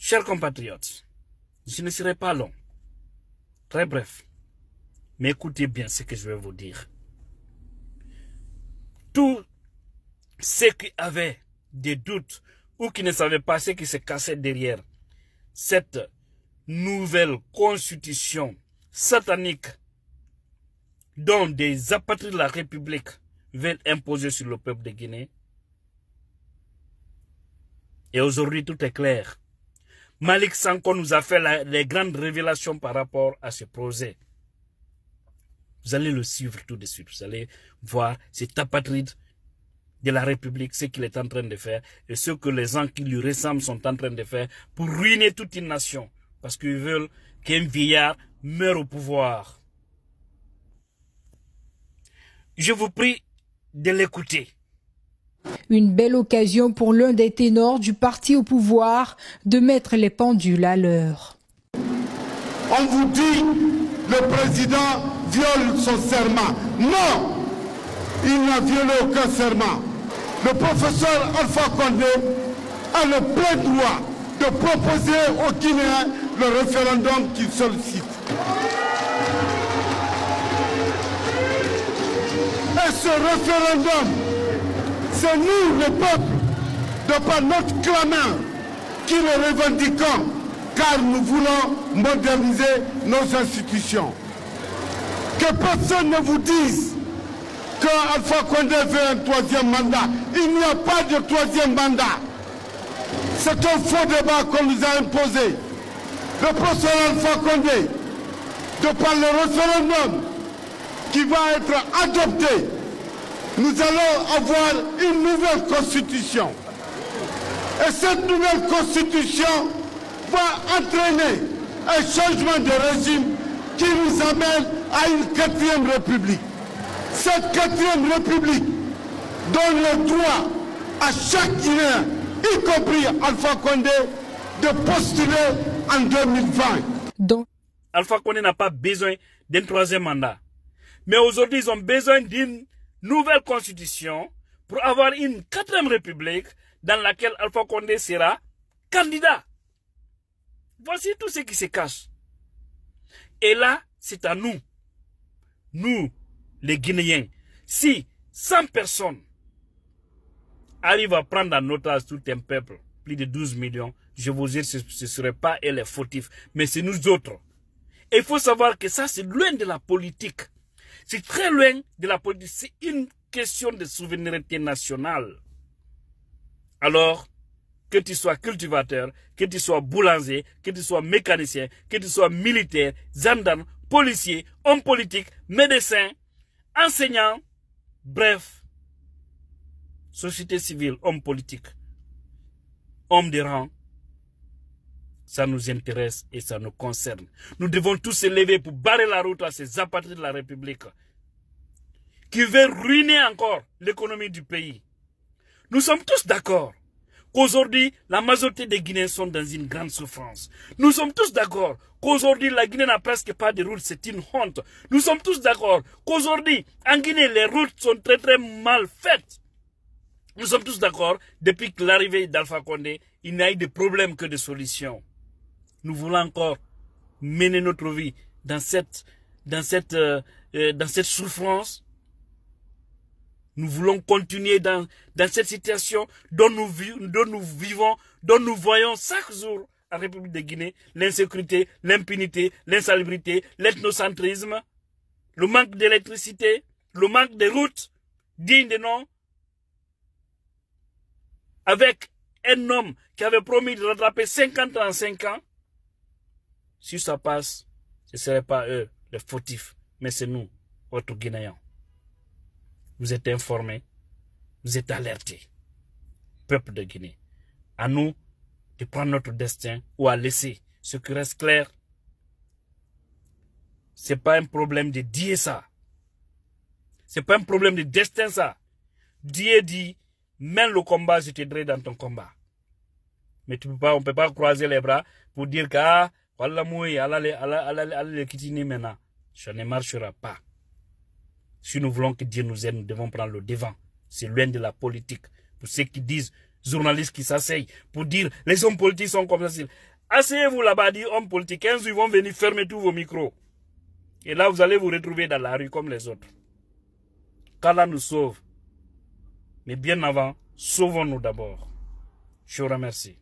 Chers compatriotes, je ne serai pas long. Très bref. Mais écoutez bien ce que je vais vous dire. Tous ceux qui avaient des doutes ou qui ne savaient pas ce qui se cachait derrière cette nouvelle constitution satanique dont des apatrides de la République veulent imposer sur le peuple de Guinée. Et aujourd'hui, tout est clair. Malik Sanko nous a fait les grandes révélations par rapport à ce projet. Vous allez le suivre tout de suite. Vous allez voir cet apatride de la République, ce qu'il est en train de faire et ce que les gens qui lui ressemblent sont en train de faire pour ruiner toute une nation. Parce qu'ils veulent qu'un vieillard meure au pouvoir. Je vous prie de l'écouter. Une belle occasion pour l'un des ténors du parti au pouvoir de mettre les pendules à l'heure. On vous dit, le président viole son serment. Non, il n'a violé aucun serment. Le professeur Alpha Condé a le plein droit de proposer aux Guinéens le référendum qu'il sollicite. Et ce référendum, c'est nous, le peuple, de par notre clameur, qui le revendiquons, car nous voulons moderniser nos institutions. Que personne ne vous dise qu'Alpha Condé veut un troisième mandat. Il n'y a pas de troisième mandat. C'est un faux débat qu'on nous a imposé. Le professeur Alpha Condé, de par le référendum qui va être adopté, nous allons avoir une nouvelle constitution. Et cette nouvelle constitution va entraîner un changement de régime qui nous amène à une 4e république. Cette 4e république donne le droit à chaque Guinéen, y compris Alpha Condé, de postuler en 2020. Alpha Condé n'a pas besoin d'un troisième mandat. Mais aujourd'hui, ils ont besoin d'une nouvelle constitution pour avoir une 4e république dans laquelle Alpha Condé sera candidat. Voici tout ce qui se cache. Et là, c'est à nous, les Guinéens. Si 100 personnes arrivent à prendre en otage tout un peuple, plus de 12 millions, je vous dis, ce ne serait pas eux les fautifs, mais c'est nous autres. Et il faut savoir que ça, c'est loin de la politique. C'est très loin de la politique. C'est une question de souveraineté nationale. Alors, que tu sois cultivateur, que tu sois boulanger, que tu sois mécanicien, que tu sois militaire, gendarme, policier, homme politique, médecin, enseignant, bref, société civile, homme politique, homme de rang, ça nous intéresse et ça nous concerne. Nous devons tous se lever pour barrer la route à ces apatrides de la République qui veulent ruiner encore l'économie du pays. Nous sommes tous d'accord qu'aujourd'hui, la majorité des Guinéens sont dans une grande souffrance. Nous sommes tous d'accord qu'aujourd'hui, la Guinée n'a presque pas de routes, c'est une honte. Nous sommes tous d'accord qu'aujourd'hui, en Guinée, les routes sont très très mal faites. Nous sommes tous d'accord, depuis que l'arrivée d'Alpha Condé, il n'y a eu de problème que de solutions. Nous voulons encore mener notre vie dans cette souffrance. Nous voulons continuer dans cette situation dont nous vivons, dont nous voyons chaque jour en République de Guinée, l'insécurité, l'impunité, l'insalubrité, l'ethnocentrisme, le manque d'électricité, le manque de routes dignes de nom, avec un homme qui avait promis de rattraper 50 ans en 5 ans. Si ça passe, ce ne serait pas eux les fautifs, mais c'est nous, autres Guinéens. Vous êtes informés, vous êtes alertés. Peuple de Guinée, à nous de prendre notre destin ou à laisser ce qui reste clair. Ce n'est pas un problème de dire ça. Ce n'est pas un problème de destin ça. Dieu dit, mène le combat, je t'aiderai dans ton combat. Mais on ne peut pas croiser les bras pour dire que ça ne marchera pas. Si nous voulons que Dieu nous aide, nous devons prendre le devant. C'est loin de la politique. Pour ceux qui disent, journalistes qui s'asseyent, pour dire les hommes politiques sont comme ça. Asseyez-vous là-bas, dit hommes politiques. Un jour, ils vont venir fermer tous vos micros. Et là, vous allez vous retrouver dans la rue comme les autres. Qu'Allah nous sauve. Mais bien avant, sauvons-nous d'abord. Je vous remercie.